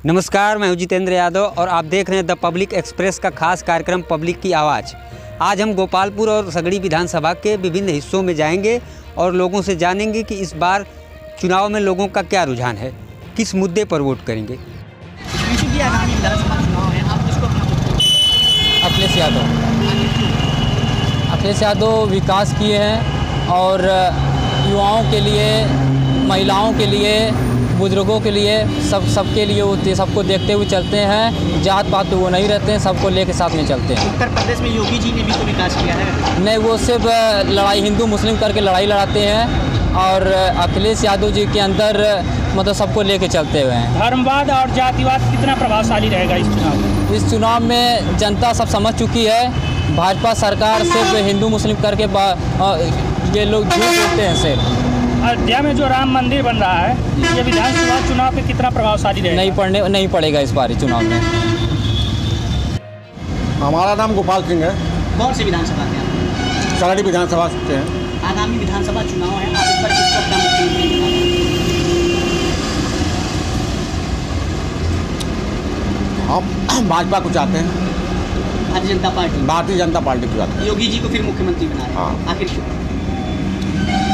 नमस्कार, मैं हूं जितेंद्र यादव और आप देख रहे हैं द पब्लिक एक्सप्रेस का खास कार्यक्रम पब्लिक की आवाज़। आज हम गोपालपुर और सगड़ी विधानसभा के विभिन्न हिस्सों में जाएंगे और लोगों से जानेंगे कि इस बार चुनाव में लोगों का क्या रुझान है, किस मुद्दे पर वोट करेंगे। अखिलेश यादव विकास किए हैं और युवाओं के लिए, महिलाओं के लिए, बुजुर्गों के लिए सबके लिए होते, सबको देखते हुए चलते हैं। जात पात पे वो नहीं रहते हैं, सबको लेके साथ में चलते हैं। उत्तर प्रदेश में योगी जी ने भी तो विकास किया है। नहीं, वो सिर्फ लड़ाई हिंदू मुस्लिम करके लड़ाई लड़ाते हैं और अखिलेश यादव जी के अंदर मतलब सबको लेके चलते हुए हैं। धर्मवाद और जातिवाद कितना प्रभावशाली रहेगा इस चुनाव में? इस चुनाव में जनता सब समझ चुकी है। भाजपा सरकार सिर्फ हिंदू मुस्लिम करके ये लोग झूठ बोलते हैं। सिर्फ अयोध्या में जो राम मंदिर बन रहा है, ये विधानसभा चुनाव पे कितना प्रभावशाली रहेगा? नहीं पड़ेगा इस बार चुनाव में। हमारा नाम गोपाल सिंह है। कौन सी विधानसभा के? सगड़ी विधानसभा से हैं। आगामी विधानसभा चुनाव है, आप इस पर किसको अपना मुख्यमंत्री बनाना? हम भाजपा को चाहते हैं। भारतीय जनता पार्टी? भारतीय जनता पार्टी को चाहते हैं। योगी जी को फिर मुख्यमंत्री बना रहे हैं। हाँ। आखिर क्यों?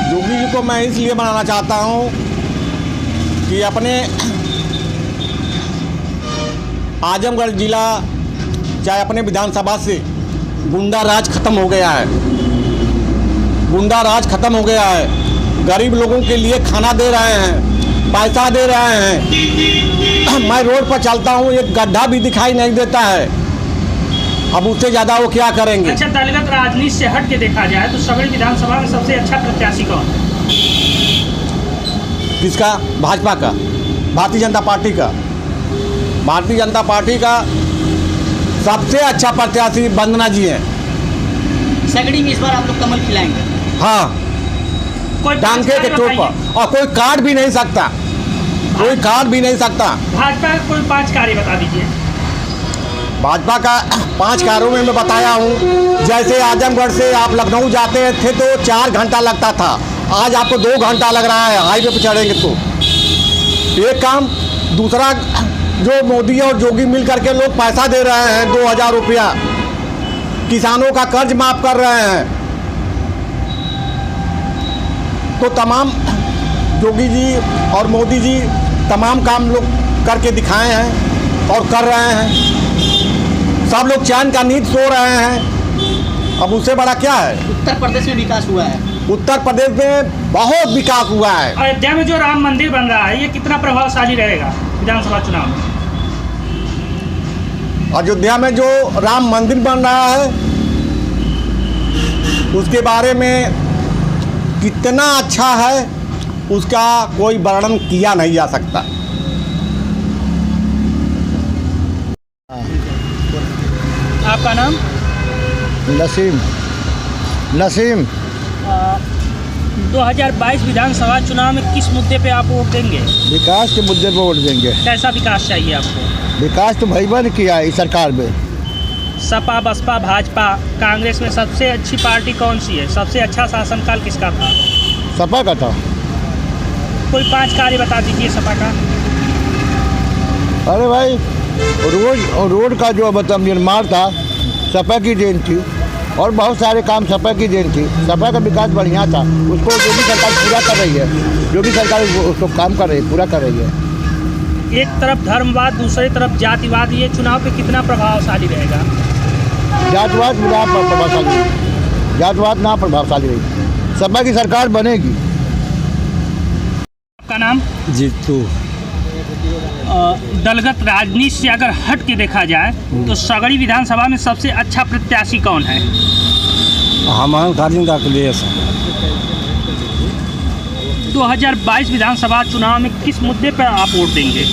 योगी जी को मैं इसलिए बनाना चाहता हूँ कि अपने आजमगढ़ जिला चाहे अपने विधानसभा से गुंडा राज खत्म हो गया है। गुंडा राज खत्म हो गया है। गरीब लोगों के लिए खाना दे रहे हैं, पैसा दे रहे हैं। मैं रोड पर चलता हूँ, एक गड्ढा भी दिखाई नहीं देता है। अब उससे ज़्यादा वो क्या करेंगे? अच्छा, दलगत राजनीति से हट के देखा जाए तो सगड़ी विधानसभा में सबसे अच्छा प्रत्याशी कौन है? किसका? भाजपा का, भारतीय जनता पार्टी का। भारतीय जनता पार्टी का सबसे अच्छा प्रत्याशी वंदना जी हैं। सगड़ी में इस बार आप लोग कमल खिलाएंगे? हाँ, कोई टांके के चोट पर, और कोई काट भी नहीं सकता, कोई काट भी नहीं सकता। भाजपा का कोई 5 कार्य बता दीजिए। भाजपा का 5 कार्यों में मैं बताया हूँ। जैसे आजमगढ़ से आप लखनऊ जाते थे तो 4 घंटा लगता था, आज आपको 2 घंटा लग रहा है हाईवे पर चढ़ेंगे तो। एक काम। दूसरा, जो मोदी और जोगी मिल करके लोग पैसा दे रहे हैं 2000 रुपया, किसानों का कर्ज माफ़ कर रहे हैं। तो तमाम जोगी जी और मोदी जी तमाम काम लोग करके दिखाए हैं और कर रहे हैं। सब लोग चैन का नींद सो रहे हैं। अब उससे बड़ा क्या है? उत्तर प्रदेश में विकास हुआ है। उत्तर प्रदेश में बहुत विकास हुआ है। अयोध्या में जो राम मंदिर बन रहा है, ये कितना प्रभावशाली रहेगा विधानसभा चुनाव में? अयोध्या में जो राम मंदिर बन रहा है उसके बारे में कितना अच्छा है, उसका कोई वर्णन किया नहीं जा सकता। आपका नाम? नसीम। 2022 विधानसभा चुनाव में किस मुद्दे पे आप वोट देंगे? विकास के मुद्दे पर वोट देंगे। कैसा विकास चाहिए आपको? विकास तो भाई बन किया है इस सरकार में। सपा, बसपा, भाजपा, कांग्रेस में सबसे अच्छी पार्टी कौन सी है? सबसे अच्छा शासनकाल किसका था? सपा का था। कोई 5 कार्य बता दीजिए सपा का। अरे भाई, रोड का जो मतलब निर्माण था सपा की देन थी और बहुत सारे काम सपा की देन थी। सपा का विकास बढ़िया था, उसको योगी सरकार पूरा कर रही है। योगी सरकार उसको काम कर रही है, पूरा कर रही है। एक तरफ धर्मवाद, दूसरी तरफ जातिवाद, ये चुनाव पे कितना प्रभावशाली रहेगा? जातवाद ना प्रभावशाली रही, जातवाद ना प्रभावशाली रही। सपा की सरकार बनेगी। आपका नाम? जीतू। दलगत राजनीति से अगर हट के देखा जाए तो सगड़ी विधानसभा में सबसे अच्छा प्रत्याशी कौन है? हमारा गार्जियन का अखिलेश। 2022 विधानसभा चुनाव में किस मुद्दे पर आप वोट देंगे?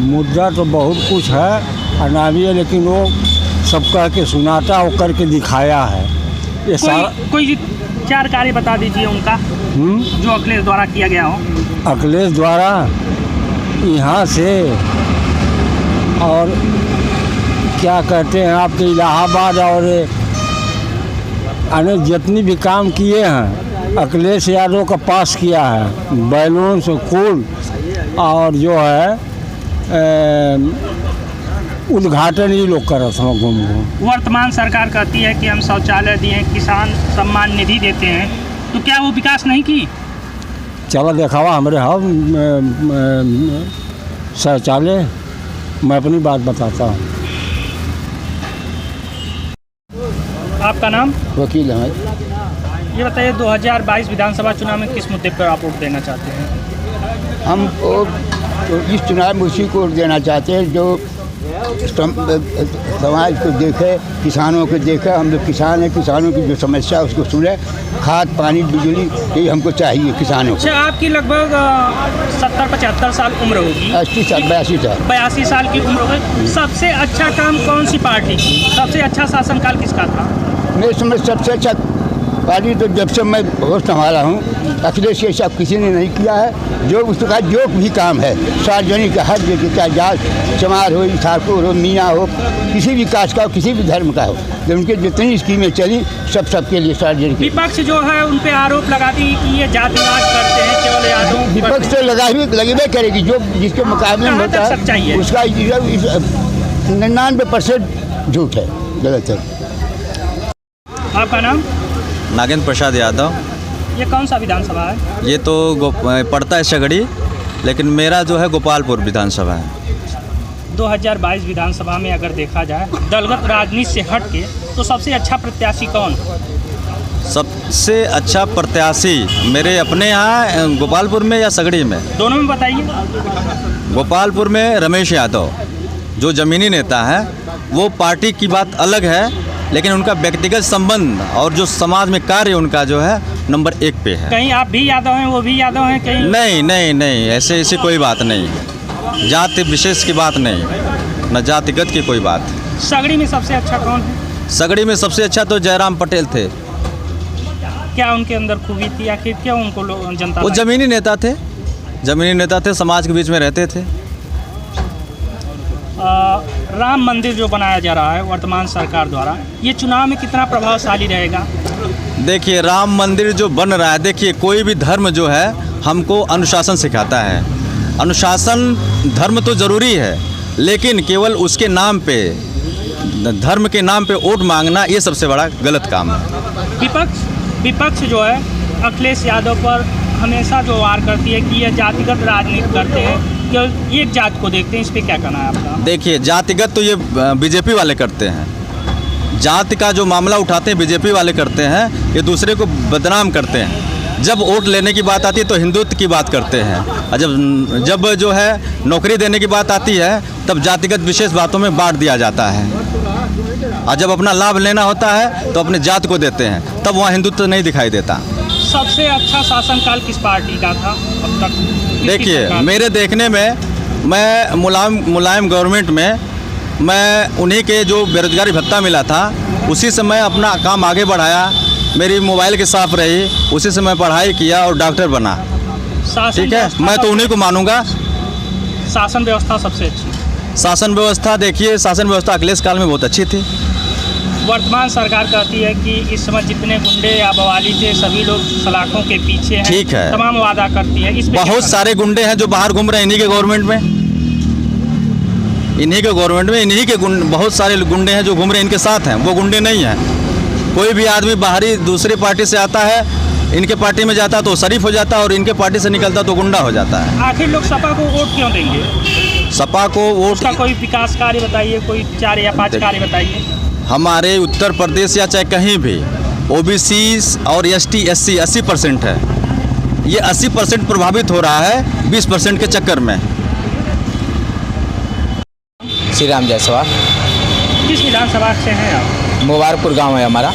मुद्दा तो बहुत कुछ है अनामी है, लेकिन वो सब कह के सुनाता और करके दिखाया है। ये सारा कोई 4 कार्य बता दीजिए उनका जो अखिलेश द्वारा किया गया हो। अखिलेश द्वारा यहाँ से और क्या कहते हैं आपके इलाहाबाद और अनेक जितनी भी काम किए हैं अखिलेश यादव का पास किया है। बैलून से फूल और जो है उद्घाटन ही लोग करत हम घूम घूम। वर्तमान सरकार कहती है कि हम शौचालय दिए, किसान सम्मान निधि देते हैं, तो क्या वो विकास नहीं की? चलो देखावा हमारे शौचालय, मैं अपनी बात बताता हूँ। आपका नाम? वकील हैं। ये बताइए 2022 विधानसभा चुनाव में किस मुद्दे पर आप वोट देना चाहते हैं? हम तो इस चुनाव में उसी को देना चाहते हैं जो समाज को देखे, किसानों को देखे। हम लोग किसान हैं, किसानों की जो समस्या है उसको सुने। खाद, पानी, बिजली यही हमको चाहिए किसानों को। अच्छा, आपकी लगभग 70-75 साल उम्र होगी। 80 साल 82 साल 82 साल की उम्र होगी। सबसे अच्छा काम कौन सी पार्टी की? सबसे अच्छा शासनकाल किसका था? मेरे समझ सबसे अच्छा पार्टी तो जब से मैं होश संभाला हूँ अखिलेश ये सब किसी ने नहीं किया है। जो उसका जो भी काम है सार्वजनिक हर जगह, चाहे जात चमार हो, ठाकुर हो, मियाँ हो, किसी भी कास्ट का हो, किसी भी धर्म का हो, जब उनकी जितनी स्कीमें चली सबके लिए सार्वजनिक। विपक्ष जो है उन पे आरोप लगाती है कि ये जातिवाद करते हैं, केवल यादव। विपक्ष तो लगेबे करेगी, जो जिसके मुकाबले में होता है उसका 99% झूठ है, गलत है। आपका नाम? नागेंद्र प्रसाद यादव। ये कौन सा विधानसभा है? ये तो पड़ता है सगड़ी, लेकिन मेरा जो है गोपालपुर विधानसभा है। 2022 विधानसभा में अगर देखा जाए दलगत राजनीति से हट के, तो सबसे अच्छा प्रत्याशी कौन? सबसे अच्छा प्रत्याशी मेरे अपने यहाँ गोपालपुर में या सगड़ी में? दोनों में बताइए। गोपालपुर में रमेश यादव जो ज़मीनी नेता है, वो पार्टी की बात अलग है, लेकिन उनका व्यक्तिगत संबंध और जो समाज में कार्य उनका जो है नंबर 1 पे है। कहीं आप भी यादव हैं, वो भी यादव हैं कहीं? नहीं, ऐसी कोई बात नहीं। जाति विशेष की बात नहीं, न जातिगत की कोई बात। सगड़ी में सबसे अच्छा कौन है? सगड़ी में सबसे अच्छा तो जयराम पटेल थे। क्या उनके अंदर खूबी थी, आखिर क्या उनको जनता? वो ज़मीनी नेता थे, समाज के बीच में रहते थे। राम मंदिर जो बनाया जा रहा है वर्तमान सरकार द्वारा, ये चुनाव में कितना प्रभावशाली रहेगा? देखिए, राम मंदिर जो बन रहा है, देखिए कोई भी धर्म जो है हमको अनुशासन सिखाता है। अनुशासन धर्म तो ज़रूरी है, लेकिन केवल उसके नाम पे, धर्म के नाम पे वोट मांगना, ये सबसे बड़ा गलत काम है। विपक्ष जो है अखिलेश यादव पर हमेशा जो वार करती है कि ये जातिगत राजनीति करते हैं, कि एक जात को देखते हैं, इस पे क्या कहना है आपका? देखिए, जातिगत तो ये बीजेपी वाले करते हैं। जाति का जो मामला उठाते हैं बीजेपी वाले करते हैं, ये दूसरे को बदनाम करते हैं। जब वोट लेने की बात आती है तो हिंदुत्व की बात करते हैं, और जब जो है नौकरी देने की बात आती है तब जातिगत विशेष बातों में बांट दिया जाता है, और जब अपना लाभ लेना होता है तो अपने जात को देते हैं, तब वहाँ हिंदुत्व नहीं दिखाई देता। सबसे अच्छा शासनकाल किस पार्टी का था अब तक? देखिए, मेरे देखने में, मैं मुलायम गवर्नमेंट में मैं उन्हीं के जो बेरोजगारी भत्ता मिला था उसी से मैं अपना काम आगे बढ़ाया। मेरी मोबाइल की साफ रही, उसी से मैं पढ़ाई किया और डॉक्टर बना। ठीक है, मैं तो उन्हीं को मानूंगा। शासन व्यवस्था सबसे अच्छी? शासन व्यवस्था, देखिए, शासन व्यवस्था अखिलेश काल में बहुत अच्छी थी। वर्तमान सरकार कहती है कि इस समय जितने गुंडे या बवाली थे सभी लोग सलाखों के पीछे हैं। ठीक है, तमाम वादा करती है। इस बहुत सारे गुंडे हैं जो बाहर घूम रहे हैं इन्हीं के गवर्नमेंट में, इन्हीं के बहुत सारे गुंडे हैं जो घूम रहे हैं, इनके साथ हैं। वो गुंडे नहीं हैं। कोई भी आदमी बाहरी दूसरी पार्टी से आता है, इनके पार्टी में जाता तो शरीफ हो जाता, और इनके पार्टी से निकलता तो गुंडा हो जाता है। आखिर लोग सपा को वोट क्यों देंगे? सपा को वोट का कोई विकास कार्य बताइए, कोई 4 या 5 कार्य बताइए। हमारे उत्तर प्रदेश या चाहे कहीं भी ओबीसी और एसटी एससी 80% है। ये 80% प्रभावित हो रहा है 20% के चक्कर में। श्री राम जायसवाल। किस विधानसभा से हैं आप? मुबारकपुर गांव है हमारा।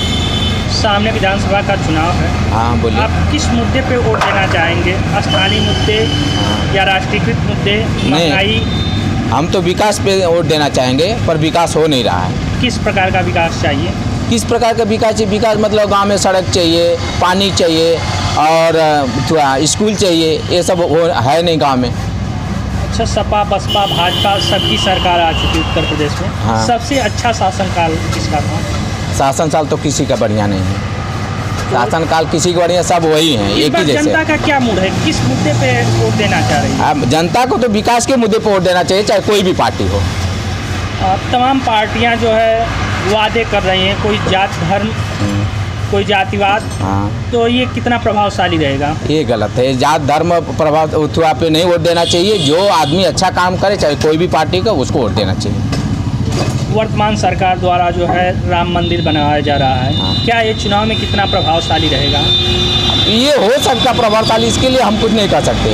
सामने विधानसभा का चुनाव है। हाँ, बोलिए। आप किस मुद्दे पे वोट देना चाहेंगे? स्थानीय मुद्दे या राष्ट्रीयकृत मुद्दे, महंगाई? हम तो विकास पे वोट देना चाहेंगे, पर विकास हो नहीं रहा है। किस प्रकार का विकास चाहिए? किस प्रकार का विकास चाहिए? विकास मतलब गांव में सड़क चाहिए, पानी चाहिए, और थोड़ा स्कूल चाहिए। ये सब है नहीं गांव में। अच्छा, सपा बसपा भाजपा सबकी सरकार आ चुकी उत्तर प्रदेश में। हाँ। सबसे अच्छा शासनकाल किसका था? शासन साल तो किसी का बढ़िया नहीं है। शासनकाल किसी के बढ़िया सब वही हैं, इस एक बार ही जैसे। जनता का क्या मूड है, किस मुद्दे पे वोट देना चाह रही है? अब जनता को तो विकास के मुद्दे पर वोट देना चाहिए, चाहे कोई भी पार्टी हो। तमाम पार्टियां जो है वादे कर रही हैं, कोई जात धर्म, कोई जातिवाद, हाँ, तो ये कितना प्रभावशाली रहेगा? ये गलत है। जात धर्म प्रभाव उठवा पे नहीं वोट देना चाहिए। जो आदमी अच्छा काम करे, चाहे कोई भी पार्टी का, उसको वोट देना चाहिए। वर्तमान सरकार द्वारा जो है राम मंदिर बनाया जा रहा है, हाँ। क्या ये चुनाव में कितना प्रभावशाली रहेगा? ये हो सकता प्रभावशाली, इसके लिए हम कुछ नहीं कर सकते।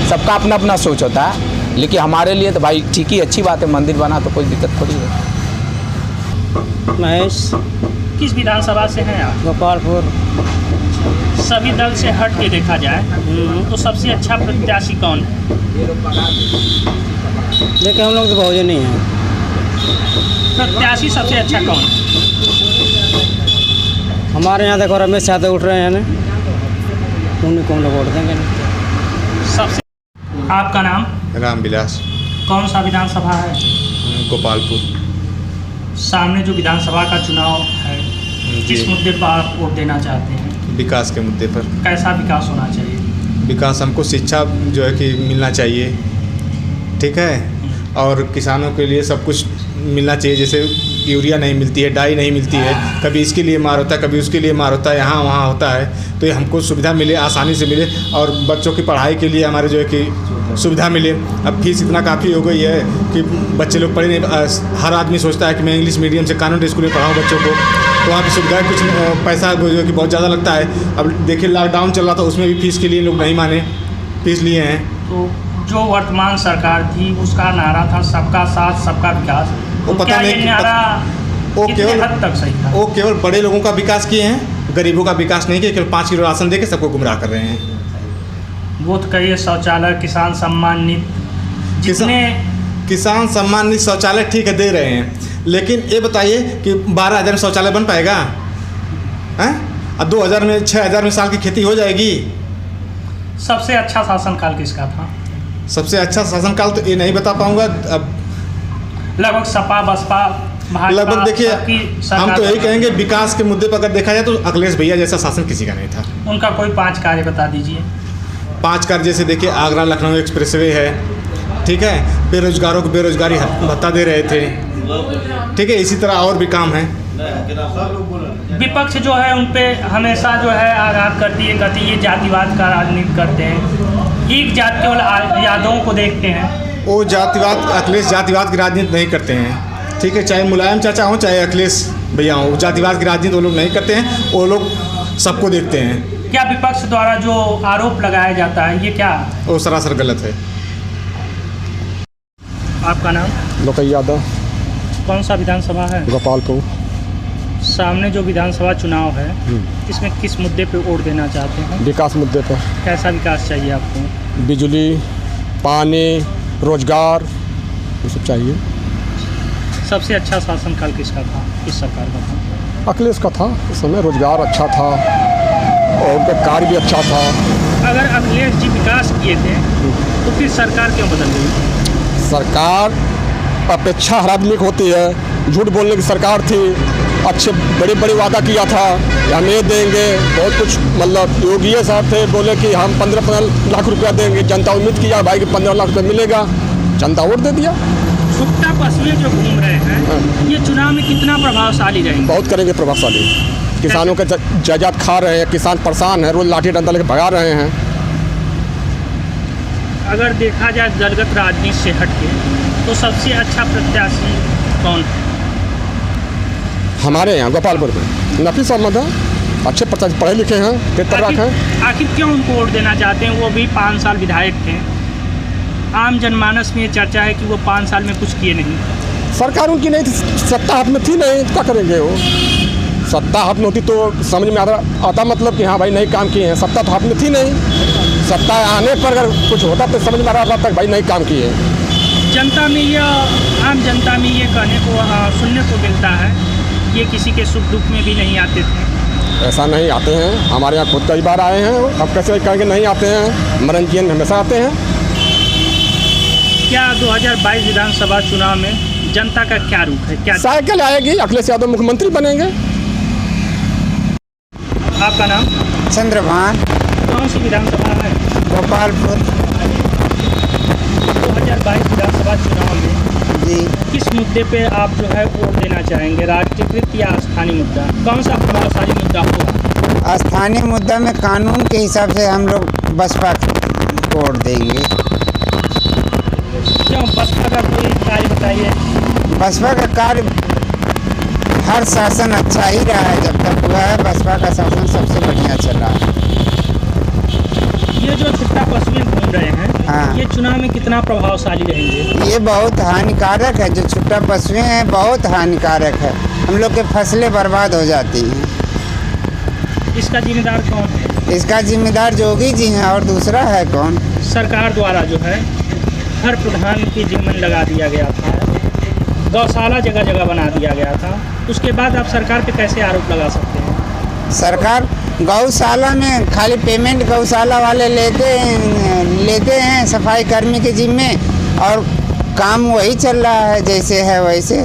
सबका अपना अपना सोच होता है, लेकिन हमारे लिए तो भाई ठीक ही, अच्छी बात है। मंदिर बना तो कोई दिक्कत थोड़ी है। महेश, किस विधानसभा से हैं आप? गोपालपुर। सभी दल से हट के देखा जाए तो सबसे अच्छा प्रत्याशी कौन है? देखिए हम लोग तो बहुजन नहीं हैं। प्रत्याशी सबसे अच्छा कौन है? हमारे यहाँ देखो रमेश यादव उठ रहे हैं ना, उन्हीं को हम लोग वोट देंगे। सबसे आपका नाम? रामविलास, कौन सा विधानसभा है? गोपालपुर। सामने जो विधानसभा का चुनाव है, किस मुद्दे पर आप वोट देना चाहते हैं? विकास के मुद्दे पर। कैसा विकास होना चाहिए? विकास हमको शिक्षा जो है कि मिलना चाहिए, ठीक है, और किसानों के लिए सब कुछ मिलना चाहिए। जैसे यूरिया नहीं मिलती है, डाई नहीं मिलती है, कभी इसके लिए मार होता है, कभी उसके लिए मार होता है, यहाँ वहाँ होता है, तो ये हमको सुविधा मिले, आसानी से मिले, और बच्चों की पढ़ाई के लिए हमारे जो है कि सुविधा मिले। अब फीस इतना काफ़ी हो गई है कि बच्चे लोग पढ़े नहीं। हर आदमी सोचता है कि मैं इंग्लिश मीडियम से कॉन्वेंट स्कूल में पढ़ाऊँ बच्चों को, तो वहाँ की सुविधाएँ कुछ पैसा जो है कि बहुत ज़्यादा लगता है। अब देखिए लॉकडाउन चल रहा था, उसमें भी फीस के लिए लोग नहीं माने, फीस लिए हैं। तो जो वर्तमान सरकार थी उसका नारा था सबका साथ सबका विकास, वो तो पता क्या ये नहीं नारा वो कितने केवल हद तक सही था? वो केवल बड़े लोगों का विकास किए हैं, गरीबों का विकास नहीं किया। केवल 5 किलो राशन देके सबको गुमराह कर रहे हैं। वो तो कहिए शौचालय, किसान सम्मान निधि, जितने किसान सम्मान निधि शौचालय ठीक है दे रहे हैं, लेकिन ये बताइए कि 12,000 में शौचालय बन पाएगा? हैं? अब 2,000 में 6,000 में साल की खेती हो जाएगी? सबसे अच्छा शासनकाल किसका था? सबसे अच्छा शासनकाल तो ये नहीं बता पाऊंगा। अब लगभग सपा बसपा भाजपा लगभग देखिए, सबकी हम सरकार तो यही था। कहेंगे विकास के मुद्दे पर अगर देखा जाए तो अखिलेश भैया जैसा शासन किसी का नहीं था। उनका कोई 5 कार्य बता दीजिए। 5 कार्य जैसे देखिए, आगरा लखनऊ एक्सप्रेसवे है, ठीक है, बेरोजगारों को बेरोजगारी भत्ता दे रहे थे, ठीक है, इसी तरह और भी काम है। विपक्ष जो है उन पे हमेशा जो है आघात करती है, कहती है ये जातिवाद का राजनीति करते हैं, एक जात केवल यादवों को देखते हैं। वो जातिवाद, अखिलेश जातिवाद की राजनीति नहीं करते हैं, ठीक है, चाहे मुलायम चाचा हो चाहे अखिलेश भैया हो, जातिवाद की राजनीति वो लोग नहीं करते हैं, वो लोग सबको देखते हैं। क्या विपक्ष द्वारा जो आरोप लगाया जाता है ये क्या वो सरासर गलत है। आपका नाम? लोकैया यादव, कौन सा विधानसभा है? गोपालपुर। सामने जो विधानसभा चुनाव है इसमें किस मुद्दे पे वोट देना चाहते हैं? विकास मुद्दे पर। कैसा विकास चाहिए आपको? बिजली, पानी, रोजगार, ये सब चाहिए। सबसे अच्छा शासनकाल किसका था, किस सरकार का था? अखिलेश का था। उस समय रोजगार अच्छा था और उनका कार्य भी अच्छा था। अगर अखिलेश जी विकास किए थे तो फिर सरकार क्यों बदल गई? सरकार अपेक्षा हर आदमी की होती है। झूठ बोलने की सरकार थी, अच्छे बड़े बड़े वादा किया था, हम ये देंगे, बहुत कुछ, मतलब योगी साहब थे, बोले कि हम 15 लाख रुपया देंगे। जनता उम्मीद किया भाई कि 15 लाख रुपया मिलेगा, जनता वोट दे दिया। सुट्टा पशुएं जो घूम रहे हैं ये चुनाव में कितना प्रभावशाली रहेंगे? बहुत करेंगे प्रभावशाली। किसानों के जायदाद खा रहे हैं, किसान परेशान है, रोज लाठी डंडा लेकर भगा रहे हैं। अगर देखा जाए दलगत राजनीति से हटके तो सबसे अच्छा प्रत्याशी कौन है? हमारे यहाँ गोपालपुर में नफीस अहमद हैं, अच्छे प्रत्याशी, पढ़े लिखे हैं, तेज-तर्राक हैं। आखिर क्यों उनको वोट देना चाहते हैं? वो भी 5 साल विधायक थे। आम जनमानस में ये चर्चा है कि वो 5 साल में कुछ किए नहीं। सरकार उनकी नहीं थी, सत्ता हाथ में थी नहीं, क्या करेंगे वो? सत्ता हाथ में होती तो समझ में आता मतलब कि हाँ भाई नहीं काम किए हैं। सत्ता तो हाथ में थी नहीं, सत्ता आने पर अगर कुछ होता तो समझ में आ रहा था भाई नहीं काम किए। जनता में यह, आम जनता में ये कहने को सुनने को मिलता है ये किसी के सुख दुख में भी नहीं आते थे। ऐसा नहीं आते हैं, हमारे यहाँ खुद कई बार आए हैं, अब कैसे कहेंगे नहीं आते हैं? मरण जीवन में हमेशा आते हैं। क्या 2022 विधानसभा चुनाव में जनता का क्या रुख है? क्या साइकिल आएगी, अखिलेश यादव मुख्यमंत्री बनेंगे। आपका नाम? चंद्रभान, कौन सी विधानसभा है? गोपालपुर। 2022 विधानसभा चुनाव में जी, किस मुद्दे पे आप जो है वोट देना चाहेंगे, राष्ट्रीयकृत या स्थानीय मुद्दा? कौन सा प्रभावशाली मुद्दा होगा? स्थानीय मुद्दा में कानून के हिसाब से हम लोग बसपा को वोट देंगे। क्यों? बसपा का कोई कार्य बताइए। बसपा का कार्य, हर शासन अच्छा ही रहा है जब तक हुआ है। बसपा का शासन सबसे बढ़िया चला है। ये जो छुट्टा पशुएं घूम रहे हैं, हाँ। ये चुनाव में कितना प्रभावशाली रहेंगे? ये बहुत हानिकारक है। जो छुट्टा पशुएं हैं बहुत हानिकारक है। हम लोग के फसलें बर्बाद हो जाती हैं। इसका जिम्मेदार कौन है? इसका जिम्मेदार जोगी जी हैं, और दूसरा है कौन? सरकार द्वारा जो है हर प्रधान की जिम्मेदारी लगा दिया गया था, गौशाला जगह जगह बना दिया गया था। उसके बाद आप सरकार पे कैसे आरोप लगा सकते हैं? सरकार गौशाला में खाली पेमेंट गौशाला वाले लेते हैं सफाई कर्मी के जिम्मे, और काम वही चल रहा है जैसे है वैसे।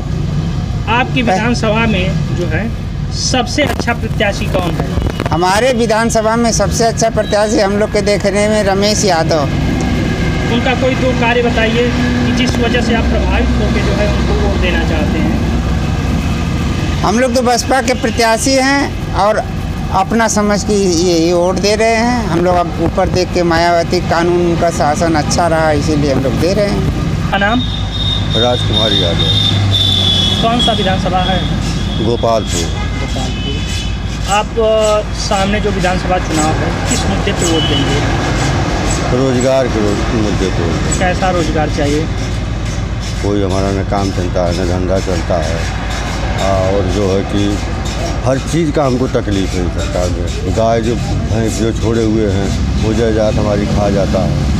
आपकी विधानसभा में जो है सबसे अच्छा प्रत्याशी कौन है? हमारे विधानसभा में सबसे अच्छा प्रत्याशी हम लोग के देखने में रमेश यादव। उनका कोई दो कार्य बताइए कि जिस वजह से आप प्रभावित होकर जो है उनको वोट देना चाहते हैं। हम लोग तो बसपा के प्रत्याशी हैं और अपना समझ के ये वोट दे रहे हैं। हम लोग अब ऊपर देख के मायावती कानून का शासन अच्छा रहा, इसीलिए हम लोग दे रहे हैं। क्या नाम? राजकुमार यादव, कौन सा विधानसभा है? गोपालपुर। आप सामने जो विधानसभा चुनाव है किस मुद्दे पे वोट देंगे? रोजगार के मुद्दे पर। कैसा रोजगार चाहिए? कोई हमारा न काम चलता है न धंधा चलता है, और जो है कि हर चीज़ का हमको तकलीफ है सरकार में। गाय जो भैंस जो छोड़े हुए हैं वो जायदाद हमारी खा जाता है।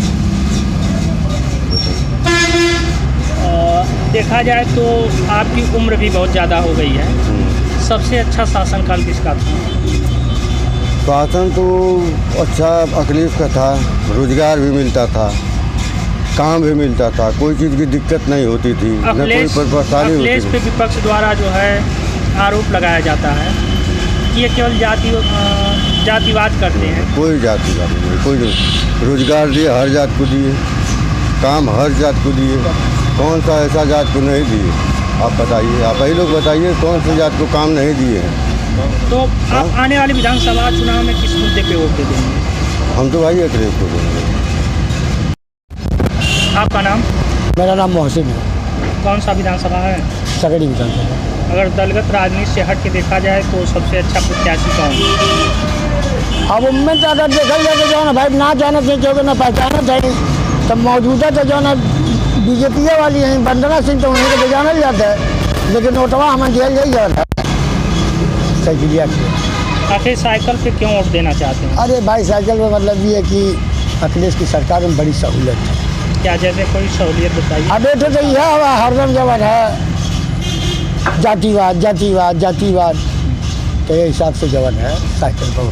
देखा जाए तो आपकी उम्र भी बहुत ज़्यादा हो गई है। सबसे अच्छा शासनकाल किसका था? शासन तो अच्छा अखिलेश का था। रोजगार भी मिलता था, काम भी मिलता था, कोई चीज़ की दिक्कत नहीं होती थी, न कोई परेशानी होती अखिलेश पे विपक्ष द्वारा जो है आरोप लगाया जाता है कि ये केवल जातिवाद करते हैं। कोई जातिवाद नहीं, कोई रोजगार दिए, हर जात को दिए, काम हर जात को दिए। कौन सा ऐसा जात को नहीं दिए? आप बताइए, आप ही लोग बताइए कौन सी जात को काम नहीं दिए हैं। तो आप आने वाले विधानसभा चुनाव में किस मुद्दे पे वोट दे देंगे? हम तो भाई अखिलेश को देंगे। आपका नाम? मेरा नाम मोहसिन है। कौन सा विधानसभा है? सगड़ी विधानसभा। अगर दलगत राजनीति से हट के देखा जाए तो सबसे अच्छा प्रत्याशी कौन है? अब उनमें तो अगर देखा जाए तो जो है ना भाई, ना जाना चाहिए ना पहचाना चाहिए। तब मौजूदा तो जो है ना बीजेपी वाली है, वंदना सिंह, तो उन्हें तो बजाना जाता है, लेकिन नोटवा हमें जेल यही जाता है। साइकिलिया आखिर साइकिल पे क्यों वोट देना चाहते हैं? अरे भाई साइकिल में मतलब ये है कि अखिलेश की सरकार में बड़ी सहूलत है। क्या जैसे कोई सहूलियत बताइए? अब तो यह हरदम जवन है जातिवाद जातिवाद जातिवाद, तो ये हिसाब से जवन है साइकिल पर।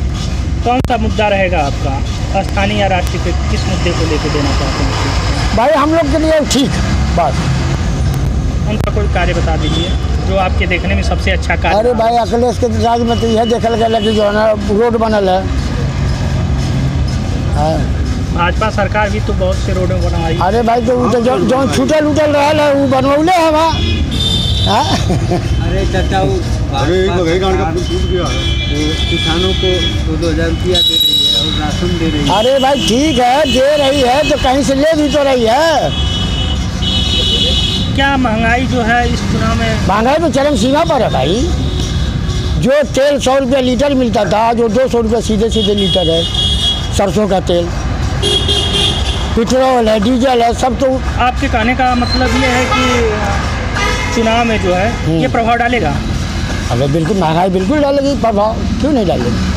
कौन सा मुद्दा रहेगा आपका, स्थानीय या राष्ट्रीय? किस मुद्दे को लेकर देना चाहते हैं? भाई हम लोग के लिए ठीक बस। उनका कोई कार्य बता दीजिए जो आपके देखने में सबसे अच्छा कार्य। अरे भाई अखिलेश के राज में तो यह देखल गया कि जो है ना रोड बनल है। भाजपा सरकार भी तो बहुत से रोड बनवाई। अरे भाई तो जो छूटल उटल रहा है वो बनवले है वहाँ। अरे चाचा वो किसानों को 2,000 रुपया दे रही है और राशन दे रही है। अरे भाई ठीक है, दे रही है तो कहीं से ले भी तो रही है। क्या महंगाई जो है इस चुनाव में? महंगाई तो चरम सीमा पर है भाई। जो तेल 100 रुपये लीटर मिलता था, जो 200 रुपये सीधे सीधे लीटर है। सरसों का तेल, पेट्रोल है, डीजल है, सब तो। आपके कहने का मतलब ये है कि चुनाव में जो है ये प्रभाव डालेगा? अरे बिल्कुल महंगाई बिल्कुल डालेगी प्रभाव, क्यों नहीं डालेगी।